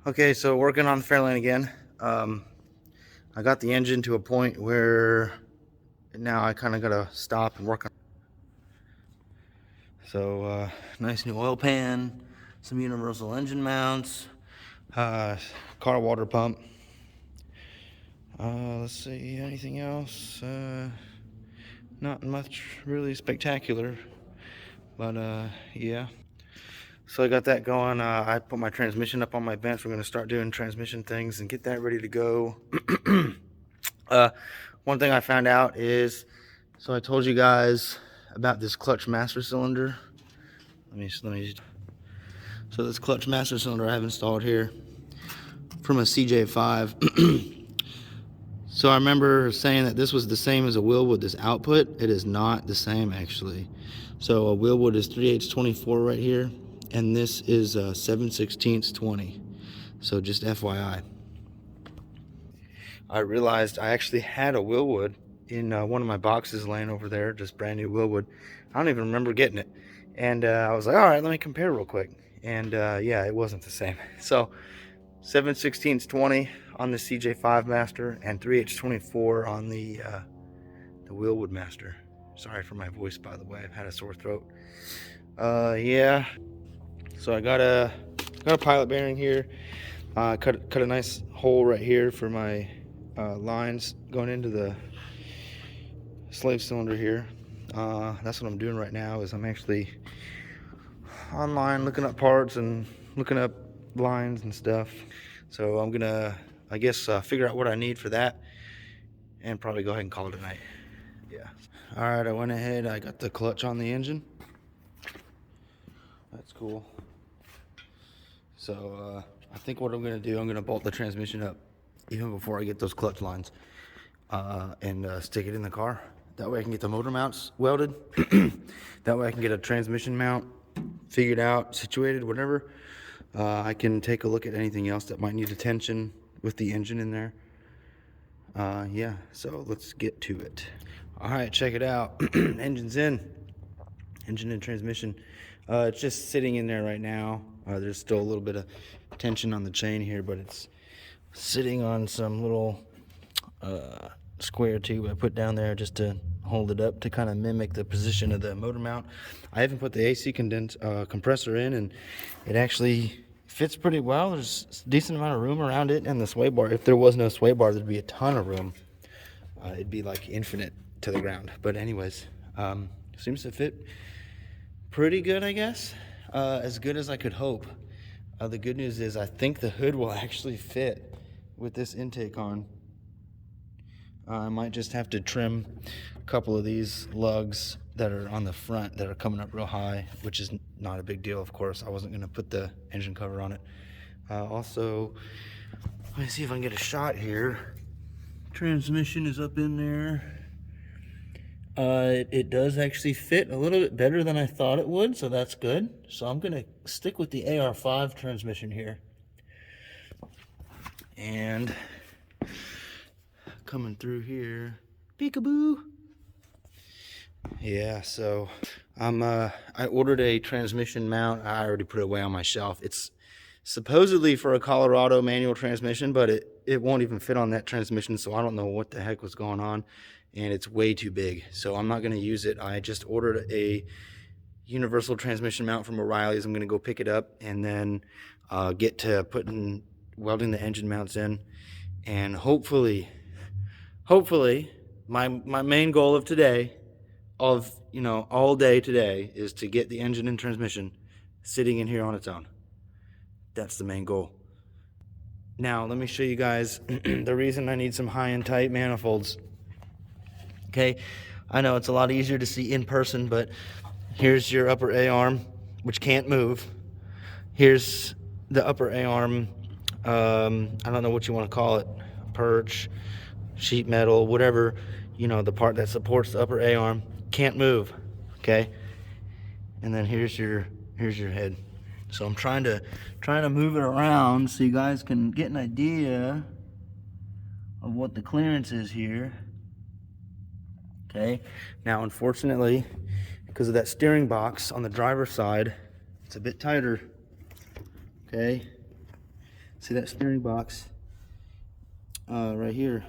Okay, so working on the Fairlane again. I got the engine to a point where now I kind of gotta stop and work on. So nice new oil pan, some universal engine mounts, car water pump. Let's see, anything else? Not much really spectacular, but yeah. So I got that going. I put my transmission up on my bench. We're gonna start doing transmission things and get that ready to go. One thing I found out is, so I told you guys about this clutch master cylinder. So this clutch master cylinder I have installed here from a CJ5. So I remember saying that this was the same as a Willwood, this output. It is not the same actually. So a Willwood is 3/8-24 right here, and this is 7/16-20. So just FYI. I realized I actually had a Willwood in one of my boxes laying over there, just brand new Willwood. I don't even remember getting it. And I was like, all right, let me compare real quick. And yeah, it wasn't the same. So 7/16-20 on the CJ5 Master and 3/8-24 on the Willwood Master. Sorry for my voice, by the way. I've had a sore throat. Yeah. So I got a pilot bearing here. Cut a nice hole right here for my lines going into the slave cylinder here. That's what I'm doing right now. Is I'm actually online looking up parts and looking up lines and stuff. So I'm gonna, I guess, figure out what I need for that and probably go ahead and call it a night. Yeah. All right, I went ahead, I got the clutch on the engine. That's cool. So I think what I'm gonna do, I'm gonna bolt the transmission up even before I get those clutch lines and stick it in the car. That way I can get the motor mounts welded. That way I can get a transmission mount figured out, situated, whatever. I can take a look at anything else that might need attention with the engine in there. Yeah, so let's get to it. All right, check it out. Engine's in. Engine and transmission. It's just sitting in there right now. There's still a little bit of tension on the chain here, but it's sitting on some little square tube I put down there just to hold it up to kind of mimic the position of the motor mount. I haven't put the AC compressor in, and it actually fits pretty well. There's a decent amount of room around it, and the sway bar, if there was no sway bar, there'd be a ton of room. It'd be like infinite to the ground. But anyways, seems to fit pretty good, I guess. As good as I could hope. The good news is I think the hood will actually fit with this intake on. I might just have to trim a couple of these lugs that are on the front that are coming up real high, which is not a big deal, of course. I wasn't going to put the engine cover on it. Also, let me see if I can get a shot here. Transmission is up in there. It does actually fit a little bit better than I thought it would, so that's good. So I'm going to stick with the AR5 transmission here. And coming through here, peekaboo. Yeah, so I ordered a transmission mount. I already put it away on my shelf. It's supposedly for a Colorado manual transmission, but it won't even fit on that transmission, so I don't know what the heck was going on, and it's way too big, so I'm not going to use it. I just ordered a universal transmission mount from O'Reilly's. I'm going to go pick it up and then get to welding the engine mounts in, and hopefully my main goal of today, all day today, is to get the engine and transmission sitting in here on its own. That's the main goal. Now let me show you guys the reason I need some high and tight manifolds. Okay, I know it's a lot easier to see in person, but here's your upper A-arm, which can't move. Here's the upper A-arm, I don't know what you want to call it, perch, sheet metal, whatever, the part that supports the upper A-arm, can't move, okay? And then here's your head. So I'm trying to move it around so you guys can get an idea of what the clearance is here. Okay, now unfortunately, because of that steering box on the driver's side, it's a bit tighter. Okay, See that steering box right here?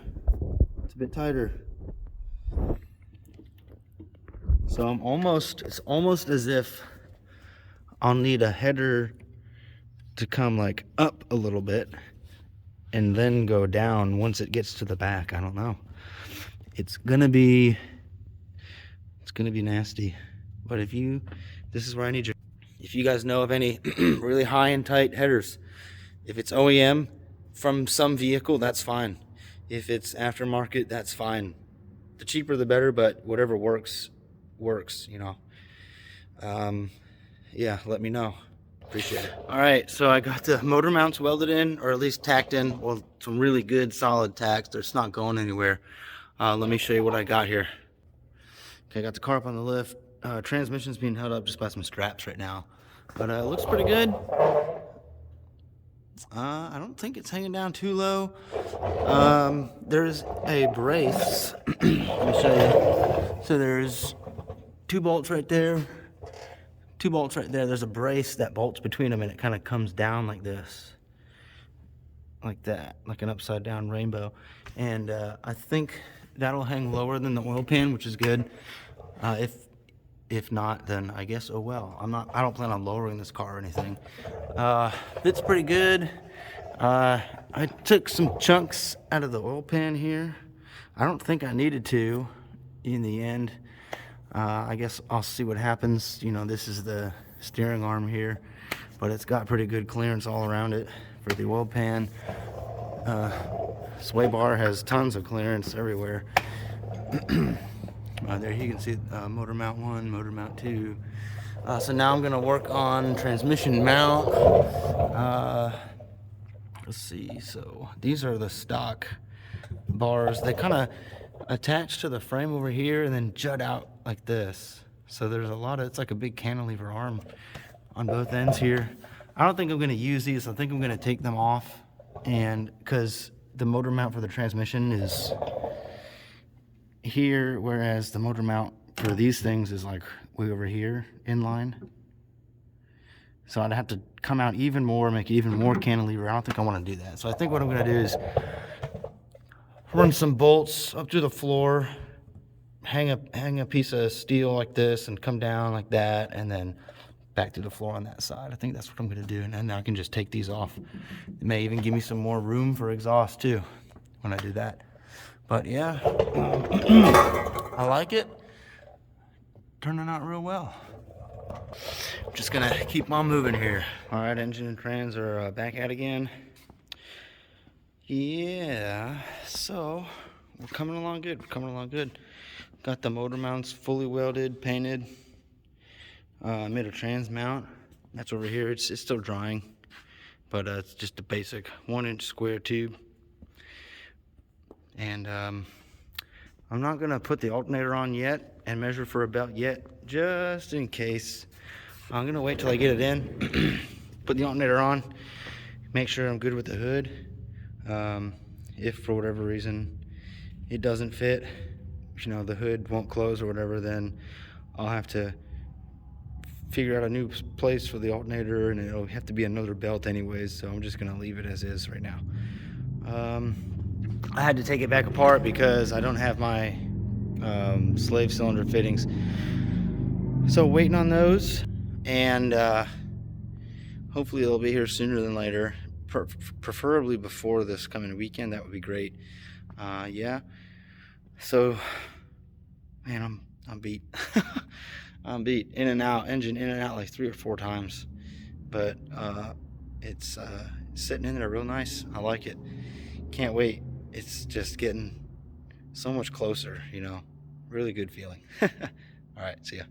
It's a bit tighter. So it's almost as if I'll need a header to come like up a little bit and then go down once it gets to the back. I don't know. It's gonna be nasty. But this is where I need you. If you guys know of any really high and tight headers, if it's OEM from some vehicle, that's fine. If it's aftermarket, that's fine. The cheaper the better, but whatever works, you know. Yeah, let me know. Appreciate it. All right, so I got the motor mounts welded in, or at least tacked in. Well, some really good solid tacks. It's not going anywhere. Let me show you what I got here. Okay, I got the car up on the lift. Transmission's being held up just by some straps right now, but it looks pretty good. I don't think it's hanging down too low. There's a brace. Let me show you. So there's 2 bolts right there. 2 bolts right there. There's a brace that bolts between them, and it kind of comes down like this, like that, like an upside down rainbow. And I think that'll hang lower than the oil pan, which is good. If not, then I guess, oh well. I don't plan on lowering this car or anything. Fits pretty good. I took some chunks out of the oil pan here. I don't think I needed to in the end. I guess I'll see what happens. You know, this is the steering arm here, but it's got pretty good clearance all around it for the oil pan. Sway bar has tons of clearance everywhere. There you can see motor mount 1, motor mount 2. So now I'm gonna work on transmission mount. Let's see, so these are the stock bars. They kind of attach to the frame over here and then jut out like this. So there's it's like a big cantilever arm on both ends here. I don't think I'm gonna use these. I think I'm gonna take them off, and because the motor mount for the transmission is here, whereas the motor mount for these things is like way over here in line. So I'd have to come out even more, make it even more cantilever. I don't think I want to do that. So I think what I'm going to do is run some bolts up to the floor, hang a piece of steel like this, and come down like that, and then back to the floor on that side. I think that's what I'm going to do, and then I can just take these off. It may even give me some more room for exhaust too when I do that. But yeah, I like it. Turning out real well. I'm just gonna keep on moving here. All right, engine and trans are back at again. Yeah, so we're coming along good. Got the motor mounts fully welded, painted. Made a trans mount. That's over here. It's still drying, but it's just a basic 1-inch square tube. And I'm not gonna put the alternator on yet and measure for a belt yet, just in case. I'm gonna wait till I get it in, put the alternator on, make sure I'm good with the hood. If for whatever reason it doesn't fit, you know, the hood won't close or whatever, then I'll have to figure out a new place for the alternator, and it'll have to be another belt anyways, so I'm just gonna leave it as is right now. I had to take it back apart because I don't have my slave cylinder fittings, so waiting on those, and hopefully they'll be here sooner than later, preferably before this coming weekend. That would be great. Yeah, so man, I'm beat. I'm beat. In and out, engine in and out like 3 or 4 times, but it's sitting in there real nice. I like it. Can't wait. It's just getting so much closer, you know. Really good feeling. All right, see ya.